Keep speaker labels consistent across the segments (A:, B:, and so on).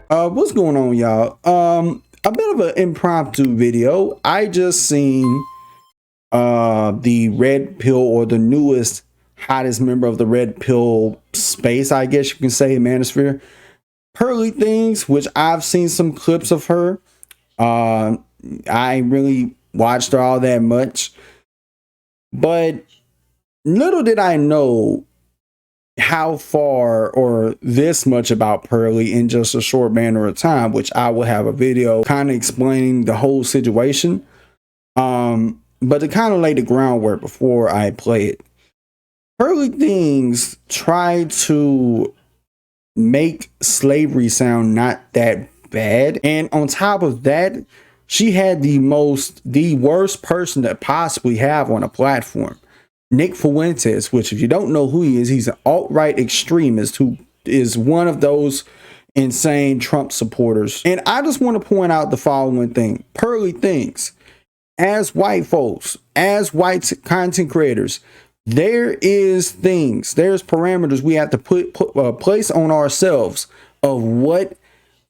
A: What's going on, y'all? A bit of an impromptu video. I just seen the red pill, or the newest hottest member of the red pill space, I guess you can say, manosphere. Pearly Things, which I've seen some clips of her. Uh I ain't really watched her all that much. But little did I know how far or this much about Pearly in just a short manner of time, which I will have a video kind of explaining the whole situation. But to kind of lay the groundwork before I play it, Pearly Things tried to make slavery sound not that bad. And on top of that, she had the worst person to possibly have on a platform. Nick Fuentes, which if you don't know who he is, he's an alt-right extremist who is one of those insane Trump supporters. And I just want to point out the following thing. Pearly Things, as white folks, as white content creators, there's parameters we have to place on ourselves of what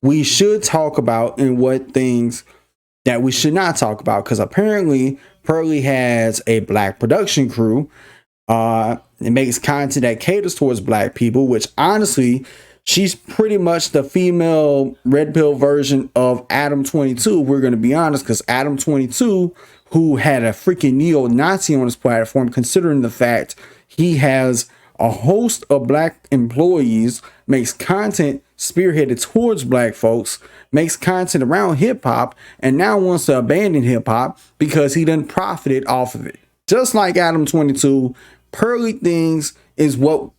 A: we should talk about and what things that we should not talk about, because apparently Pearly has a black production crew. It makes content that caters towards black people, which honestly, she's pretty much the female red pill version of Adam 22. We're going to be honest, because Adam 22, who had a freaking neo-Nazi on his platform, considering the fact he has a host of black employees, makes content spearheaded towards black folks, makes content around hip-hop, and now wants to abandon hip-hop because he done profited off of it. Just like Adam 22, Pearly Things is what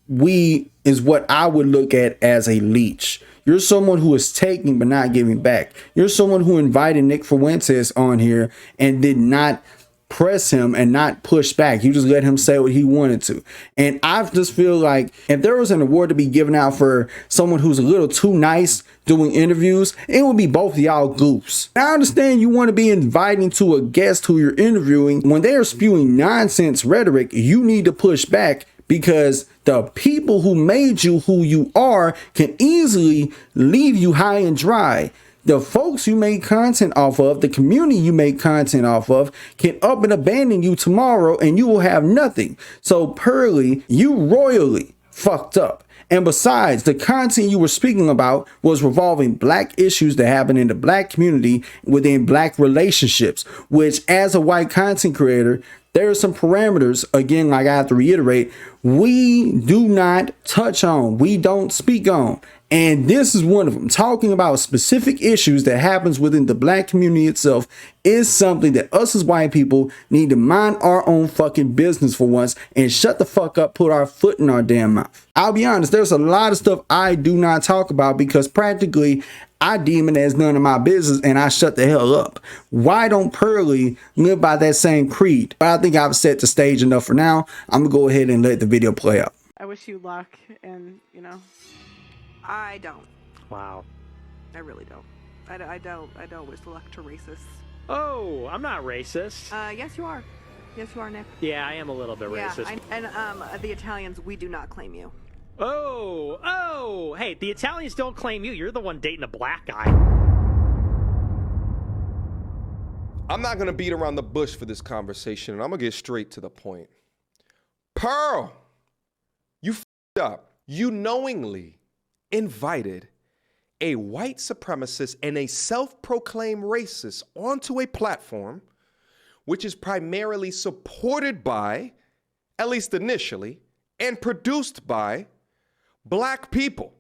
A: I would look at as a leech. You're someone who is taking but not giving back. You're someone who invited Nick Fuentes on here and did not press him and not push back. You just let him say what he wanted to. And I just feel like if there was an award to be given out for someone who's a little too nice doing interviews, it would be both of y'all goofs. I understand you want to be inviting to a guest who you're interviewing. When they are spewing nonsense rhetoric, you need to push back, because the people who made you who you are can easily leave you high and dry. The folks you make content off of, the community you make content off of, can up and abandon you tomorrow and you will have nothing. So Pearly, you royally fucked up. And besides, the content you were speaking about was revolving black issues that happen in the black community within black relationships, which as a white content creator, there are some parameters, again, like I have to reiterate, we do not touch on, we don't speak on. And this is one of them. Talking about specific issues that happens within the black community itself is something that us as white people need to mind our own fucking business for once and shut the fuck up, put our foot in our damn mouth. I'll be honest, there's a lot of stuff I do not talk about because practically I deem it as none of my business and I shut the hell up. Why don't Pearly live by that same creed? But I think I've set the stage enough for now. I'm gonna go ahead and let the video play out.
B: I wish you luck, and I don't.
C: Wow.
B: I really don't. I don't wish luck to racists.
C: Oh, I'm not racist.
B: Yes you are. Yes you are, Nick.
C: Yeah, I am a little bit racist.
B: And the Italians, we do not claim you.
C: Oh, hey, the Italians don't claim you. You're the one dating a black guy.
D: I'm not gonna beat around the bush for this conversation, and I'm gonna get straight to the point. Pearl, you f***ed up. You knowingly invited a white supremacist and a self-proclaimed racist onto a platform which is primarily supported by, at least initially, and produced by black people.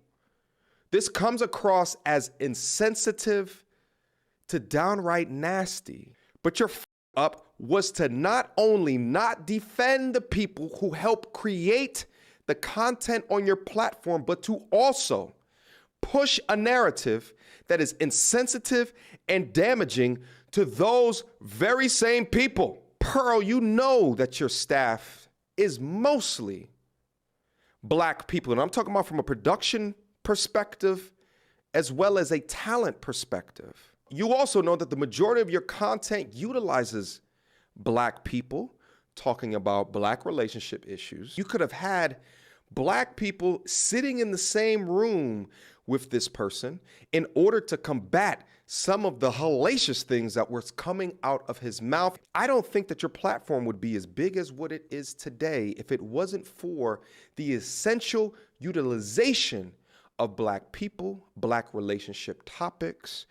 D: This comes across as insensitive to downright nasty. But your up was to not only not defend the people who help create the content on your platform, but to also push a narrative that is insensitive and damaging to those very same people. Pearl, you know that your staff is mostly black people. And I'm talking about from a production perspective as well as a talent perspective. You also know that the majority of your content utilizes black people talking about black relationship issues. You could have had black people sitting in the same room with this person in order to combat some of the hellacious things that were coming out of his mouth. I don't think that your platform would be as big as what it is today if it wasn't for the essential utilization of Black people, Black relationship topics,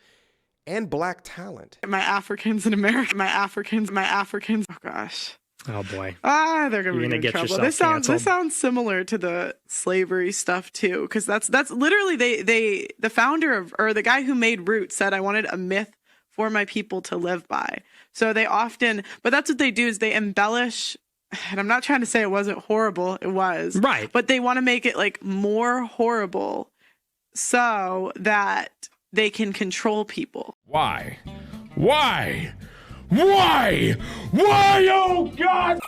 D: and Black talent.
B: My Africans in America, my Africans. Oh gosh.
C: Oh boy.
B: They're gonna get trouble. This sounds similar to the slavery stuff too, because that's literally the founder of, or the guy who made Roots said, I wanted a myth for my people to live by. So they often, but that's what they do, is they embellish. And I'm not trying to say it wasn't horrible, it was.
C: Right.
B: But they want to make it like more horrible so that they can control people.
E: Why? Why? Why? Why, oh God?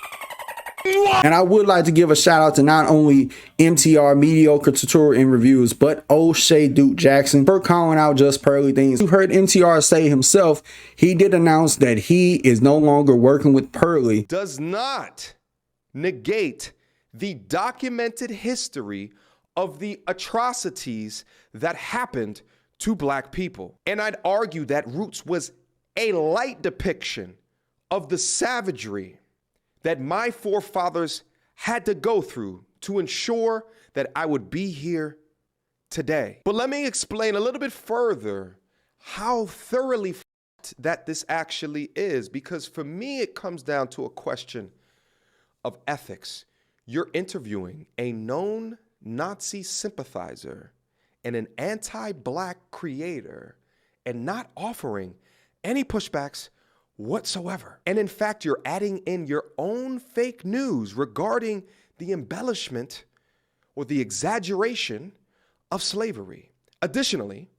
A: And I would like to give a shout out to not only MTR Mediocre Tutorial and Reviews, but O'Shea Duke Jackson for calling out Just Pearly Things. You heard MTR say himself, he did announce that he is no longer working with Pearly.
D: Does not negate the documented history of the atrocities that happened to Black people. And I'd argue that Roots was a light depiction of the savagery that my forefathers had to go through to ensure that I would be here today. But let me explain a little bit further how thoroughly that this actually is, because for me, it comes down to a question of ethics. You're interviewing a known Nazi sympathizer and an anti-Black creator and not offering any pushbacks whatsoever. And in fact, you're adding in your own fake news regarding the embellishment or the exaggeration of slavery. Additionally,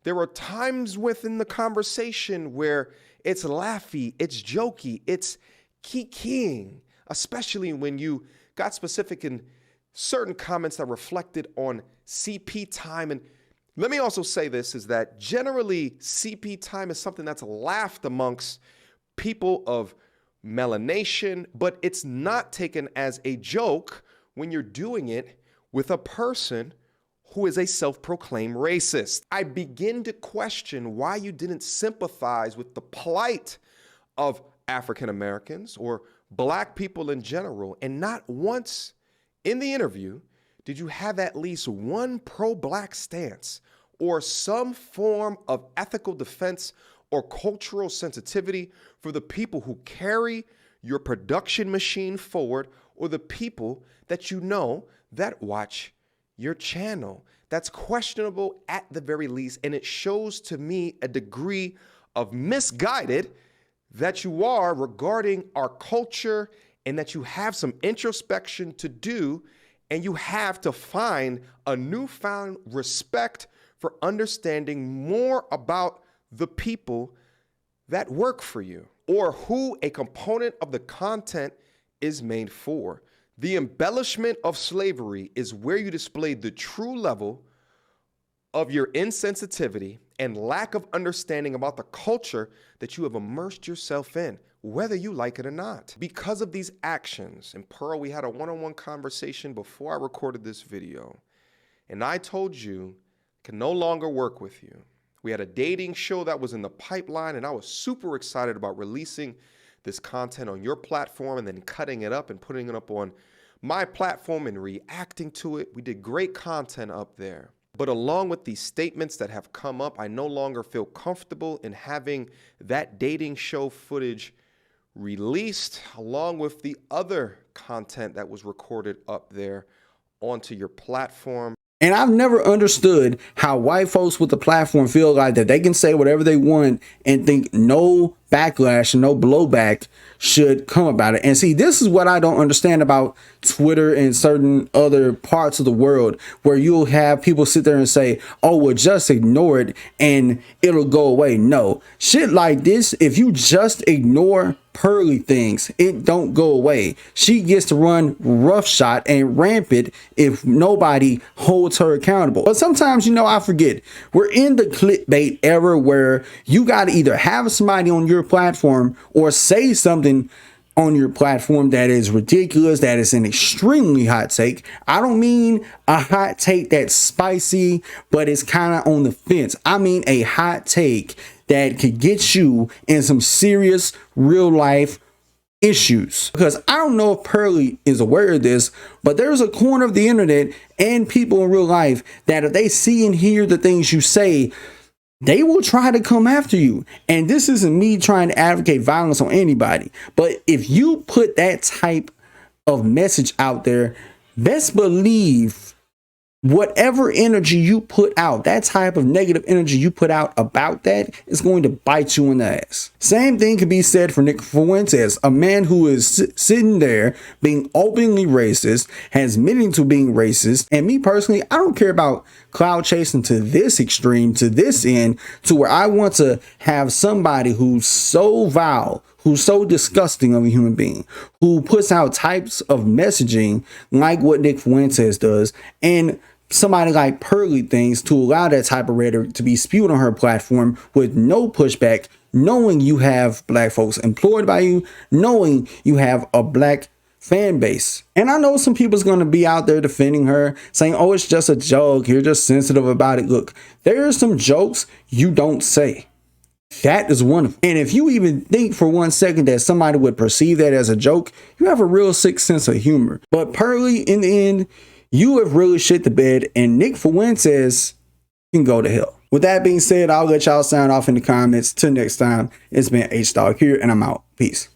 D: there are times within the conversation where it's laughy, it's jokey, it's kikiing, especially when you got specific in certain comments that reflected on CP time. And let me also say this, is that generally CP time is something that's laughed amongst people of melanation, but it's not taken as a joke when you're doing it with a person who is a self-proclaimed racist. I begin to question why you didn't sympathize with the plight of African Americans or Black people in general, and not once in the interview did you have at least one pro-Black stance or some form of ethical defense or cultural sensitivity for the people who carry your production machine forward, or the people that you know that watch your channel. That's questionable at the very least, and it shows to me a degree of misguided that you are regarding our culture, and that you have some introspection to do, and you have to find a newfound respect for understanding more about the people that work for you, or who a component of the content is made for. The embellishment of slavery is where you display the true level of your insensitivity and lack of understanding about the culture that you have immersed yourself in, whether you like it or not. Because of these actions, and Pearl, we had a one-on-one conversation before I recorded this video, and I told you I can no longer work with you. We had a dating show that was in the pipeline, and I was super excited about releasing this content on your platform and then cutting it up and putting it up on my platform and reacting to it. We did great content up there. But along with these statements that have come up, I no longer feel comfortable in having that dating show footage released, along with the other content that was recorded up there onto your platform.
A: And I've never understood how white folks with the platform feel like that they can say whatever they want and think no backlash and no blowback should come about it. And see, this is what I don't understand about Twitter and certain other parts of the world, where you'll have people sit there and say, oh, well, just ignore it and it'll go away. No, shit like this, if you just ignore Pearly Things, it don't go away. She gets to run roughshod and rampant if nobody holds her accountable. But sometimes, you know, I forget, we're in the clickbait era where you got to either have somebody on your platform or say something on your platform that is ridiculous, that is an extremely hot take. I don't mean a hot take that's spicy, but it's kind of on the fence. I mean a hot take that could get you in some serious real life issues. Because I don't know if Pearly is aware of this, but there's a corner of the internet and people in real life that if they see and hear the things you say, they will try to come after you. And this isn't me trying to advocate violence on anybody, but if you put that type of message out there, best believe whatever energy you put out, that type of negative energy you put out about that, is going to bite you in the ass. Same thing can be said for Nick Fuentes, a man who is sitting there being openly racist, has admitting to being racist. And me personally, I don't care about cloud chasing to this extreme, to this end, to where I want to have somebody who's so vile, who's so disgusting of a human being, who puts out types of messaging like what Nick Fuentes does, and somebody like Pearly Things to allow that type of rhetoric to be spewed on her platform with no pushback, knowing you have black folks employed by you, knowing you have a black fan base. And I know some people's going to be out there defending her, saying, oh, it's just a joke, you're just sensitive about it. Look, there are some jokes you don't say. That is one of them. And if you even think for 1 second that somebody would perceive that as a joke, you have a real sick sense of humor. But Pearly, in the end, you have really shit the bed, and Nick Fuentes can go to hell. With that being said, I'll let y'all sound off in the comments. Till next time, it's been H-Dog here, and I'm out. Peace.